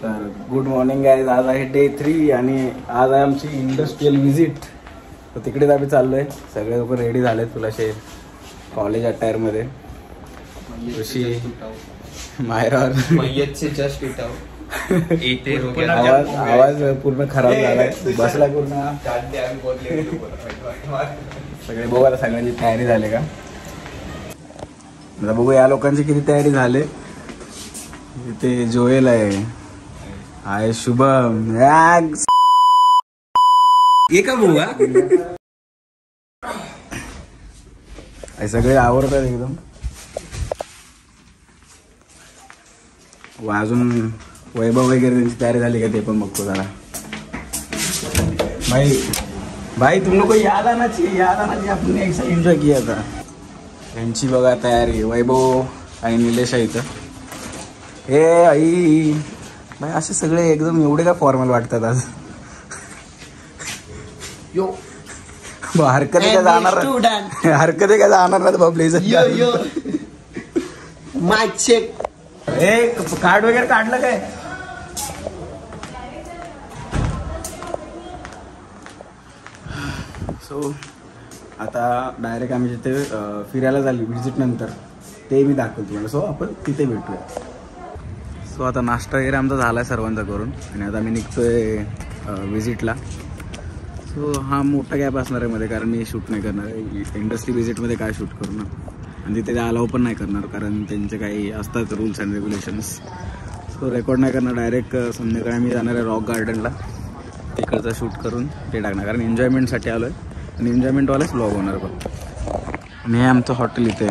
तर good morning guys. आज आहे डे 3 आणि आज आहे आमची इंडस्ट्रियल व्हिजिट. तर तिकडेच आम्ही चाललोय. सगळे लोक रेडी झालेत तुलाशे कॉलेज अटायरमध्ये. ऋषी मायरावर जस्ट आवाज पूर्ण खराब झालाय. बसला पूर्ण. सगळे बघू आता सगळ्यांची तयारी झाली का. आता बघू या लोकांची किती तयारी झाली. इथे जोएल आहे शुभम का भाऊ सगळे आवडतात एकदम. अजून वैभव वगैरे त्यांची तयारी झाली का ते पण बघतो जरा. भाई तुम लोग को याद आना चाहिए आपण ऐसा एन्जॉय किया था. यांची बघा तयारी. वैभव आणि निलेश आहे इथं. हे आई भाई असे सगळे एकदम एवढे का फॉर्मल वाटतात आज. हरकत काय जाणार ना ब्लेझर. कार्ड वगैरे काढलं काय. सो आता डायरेक्ट आम्ही जिथे फिरायला झाली व्हिजिट नंतर ते मी दाखवतो तुम्हाला. सो आपण तिथे भेटूया. सो आता नाश्ता वगैरे आमचा झाला आहे सर्वांचा करून आणि आता मी निघतोय व्हिजिटला. सो हा मोठा गॅप असणार आहे मध्ये कारण मी शूट नाही करणार. इंडस्ट्री व्हिजिटमध्ये काय शूट करणार आणि तिथे अलाव पण नाही करणार कारण त्यांचे काही असतात rules and regulations. So record नाही करणार. डायरेक्ट संध्याकाळी आम्ही जाणार आहे रॉक गार्डनला. तिकडचं शूट करून ते टाकणार कारण एन्जॉयमेंटसाठी आलो आहे आणि एन्जॉयमेंटवालाच ब्लॉग होणार. पण आणि हे आमचं हॉटेल इथे.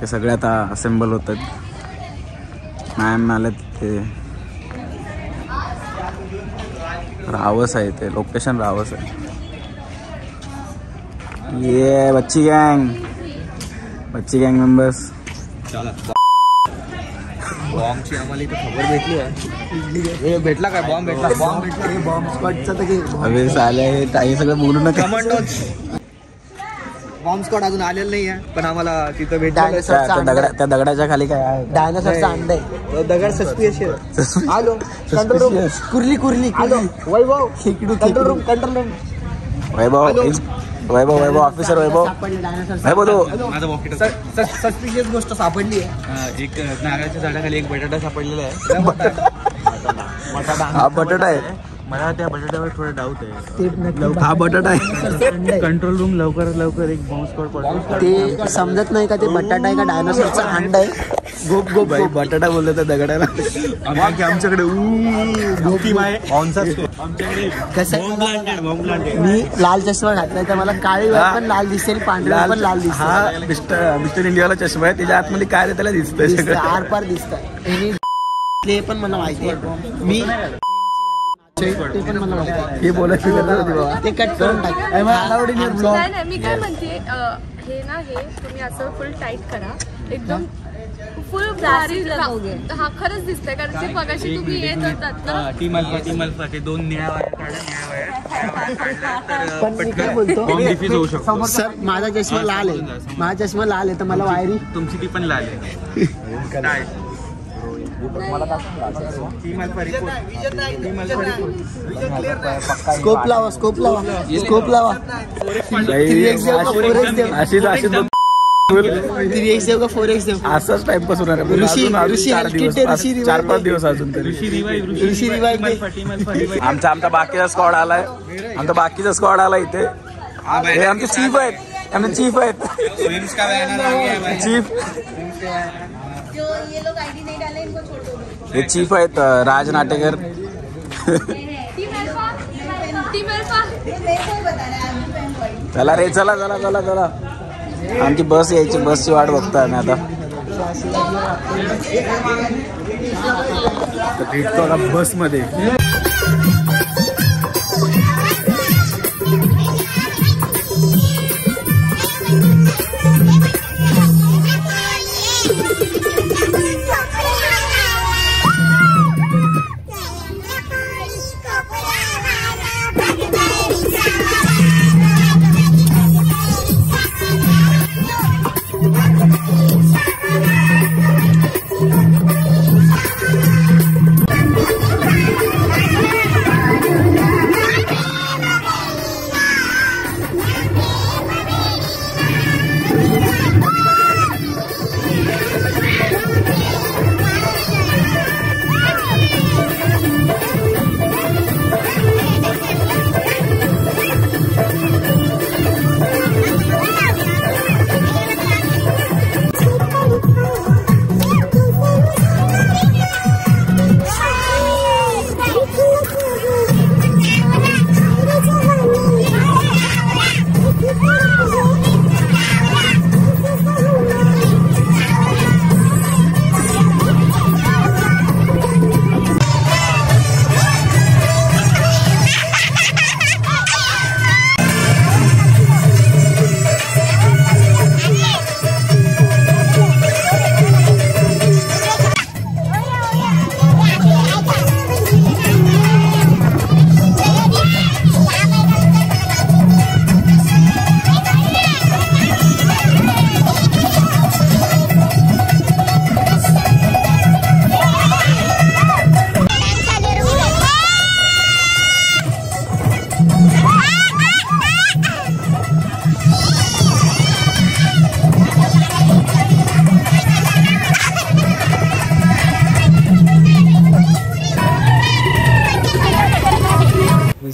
ते सगळे आता असेंबल होतात. मॅम आले तिथे. रावस आहे ते लोकेशन. रावस आहे. ये बच्ची गँग मेंबर्स. बॉम्बची आम्हाला इथे खबर भेटली आहे. भेटला काय बॉम्ब भेटला. बॉम्ब स्क्वॉडचा तर अरे साले काही सगळं बोलू नका. बॉम्ब स्क्वॉड अजून आलेलं नाही आहे पण आम्हाला तिथं भेटलं. त्या दगडाच्या खाली काय आहे. डायनासॉरचा अंडा आहे. दगड सस्पिशियस. आलो कंट्रोल रूम. कुर्ली आलो. Vaibhav control room. Vaibhav officer Vaibhav. Suspicious गोष्ट सापडली आहे. एक नारळाच्या झाडाखाली एक बटाटा सापडलेला आहे. हा बटाटा आहे. मला त्या बटाट्यावर थोडं डाऊट आहे. हा बटाटा आहे. कंट्रोल रूम लवकर एक बॉम्ब स्क्वॉड पडतो. ते समजत नाही का ते बटाटा आहे का डायनासॉरचा अंडा आहे. गोप भाई बटाटा बोललो तर दगडाला. आमच्याकडे मी लाल चष्मा घातलाय तर मला काळी पण लाल दिसेल, पांढरा पण लाल दिसेल. हा मिस्टर इंडियाला चष्मा आहे. त्याच्या आतमध्ये काय त्याला दिसतंय आरपार दिसतंय. ते पण मला माहिती आहे. मी ते पण मला माहिती. हे बोलायची गरज होती बाबा. ते कट करून टाक. नाही मी काय म्हणते हे ना हे तुम्ही असं फुल टाईट करा एकदम फुल भारी. हा खरंच दिसतंय कारण ते मगाशी तुम्ही येत होतात ना. टीम अल्फा ते 2 निळ्या पण मी काय बोलतो सर माझा चष्मा लाल आहे तर मला वायरी तुमची ती पण लाल आहे. स्कोप लावा 3x देऊ का 4x देऊ. असाच टाइमपास होणार आहे. ऋषी 4-5 दिवस अजून तरी. ऋषी रिवाइव. आमचा बाकीचा स्क्वॉड आलाय. इथे. हे आमचे चीफ आहेत. चीफ हे चीफ आहेत राज नाटेकर. चला रे चला. आमची बस यायची. बसची वाट बघता आम्ही आता. भेटतो आता बसमध्ये.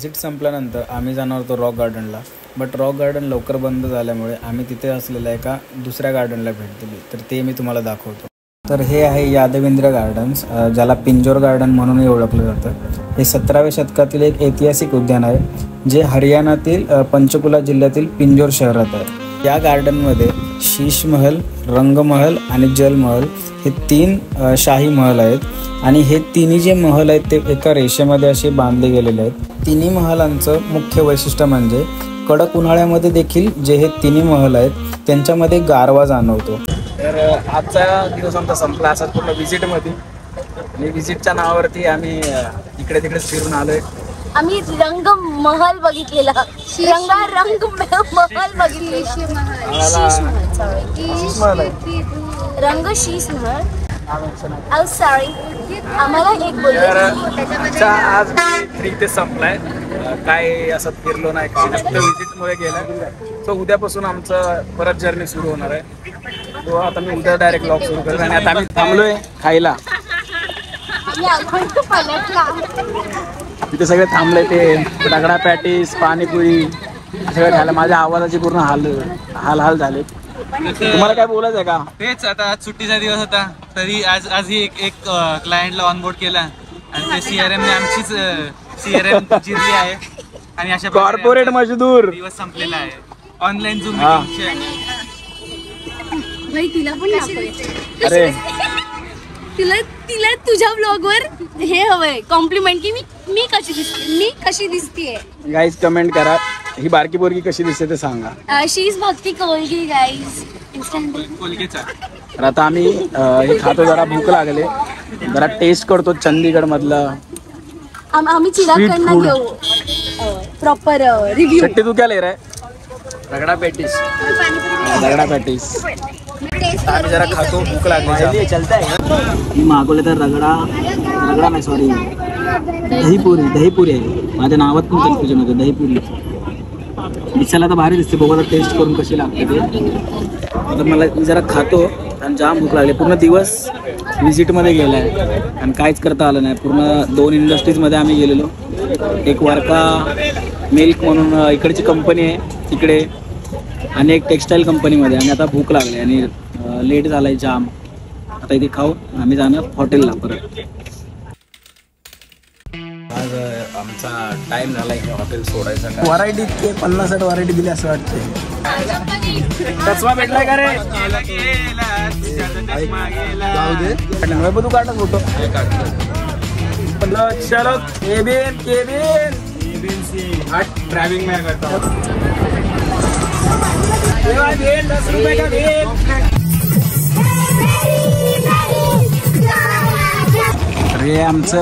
व्हिजिट संपल्यानंतर आम्ही जाणार होतो रॉक गार्डनला, बट रॉक गार्डन लवकर बंद झाल्यामुळे आम्ही तिथे असलेल्या एका दुसऱ्या गार्डनला भेट दिली, तर ते मी तुम्हाला दाखवतो. तर हे आहे यादवेंद्र गार्डन्स, ज्याला पिंजोर गार्डन म्हणूनही ओळखलं जातं. हे 17व्या शतकातील एक ऐतिहासिक उद्यान आहे, जे हरियाणातील पंचकुला जिल्ह्यातील पिंजोर शहरात आहे. या गार्डनमध्ये शीश महल, रंगमहल आणि जलमहल हे 3 शाही महल आहेत. आणि हे तिन्ही जे महल आहेत ते एका रेषेमध्ये असे बांधले गेलेले आहेत. तिन्ही महलांचं मुख्य वैशिष्ट्य म्हणजे कडक उन्हाळ्यामध्ये देखील जे हे तिन्ही महल आहेत त्यांच्यामध्ये गारवा जाणवतो. तर आजचा दिवस आमचा संपला असाच पूर्ण व्हिजिटमध्ये. आणि व्हिजिटच्या नावावरती आम्ही इकडे तिकडे फिरून आलोय. आम्ही रंग महल बघितलेला, रंग महल बघितले, रंग शीश महल. सॉरी, आम्हाला एक बोलतो. आज इथे संपलाय, काय असं फिरलो नाही, फक्त व्हिजिटमुळे गेला. सो उद्यापासून आमचं परत जर्नी सुरू होणार आहे. तो आता मी उद्या डायरेक्ट ब्लॉग सुरू करतो. आणि आता आम्ही थांबलोय खायला. तिथे सगळे थांबले, ते रगडा पॅटीस, पाणीपुरी सगळं खायला. माझ्या आवाजाची पूर्ण हाल झाले. तुम्हाला काय बोलायचं आहे का? तेच, आता आज सुट्टीचा दिवस होता, तरी आजही एक क्लायंटला ऑनबोर्ड केला आणि ते CRM ने आमचीच CRM जिरली आहे. आणि अशा कॉर्पोरेट मजदूर दिवस संपलेला आहे. ऑनलाईन झूम तिला पण दाखवायचं. अरे तिला तुझ्या ब्लॉगवर हे हवंय कॉम्प्लिमेंट की मी कशी दिसतेय. गाईज कमेंट करा, ही बारकी पोरगी कशी दिसते ते सांगा. शी इज भक्ती कोलगी गाईज. कोलगेचा. तर आता आम्ही हे खातो, जरा भूक लागले, जरा टेस्ट करतो चंदीगड मधलं. आम्ही चिरागकडनं घेऊ प्रॉपर रिव्ह्यू. चट्टी तू क्या ले रहा है? रगडा पॅटीस. आम्ही जरा खातो, भूक लागली. मी मागवले तर रगडा नाही, सॉरी, दहीपुरी आहे. माझ्या नावात पण कन्फ्युजन होतं. दहीपुरी दिसायला तर भारी दिसते, बघा टेस्ट करून कशी लागते ते. आता मला जरा खातो आणि जाम भूक लागली. पूर्ण दिवस व्हिजिटमध्ये गेला आहे आणि काहीच करता आलं नाही. पूर्ण 2 इंडस्ट्रीजमध्ये आम्ही गेलेलो. एक वारका मिल्क म्हणून इकडची कंपनी आहे तिकडे, आणि एक टेक्स्टाईल कंपनीमध्ये. आणि आता भूक लागली आणि लेट झाला आहे जाम. आता इथे खाऊ, आम्ही जाणार हॉटेलला परत. आज आमचा टाइम झाला आहे हॉटेल सोडायचा. व्हरायटी इतके 50-60 व्हरायटी दिली असं वाटतंय. चष्मा भेटलाय का रे? तू काढत होतो. चलो केबिन ड्रायव्हिंग मैं करता हूँ. 10 रुपये का बिल. हे आमचं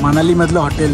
मनाली मधलं हॉटेल.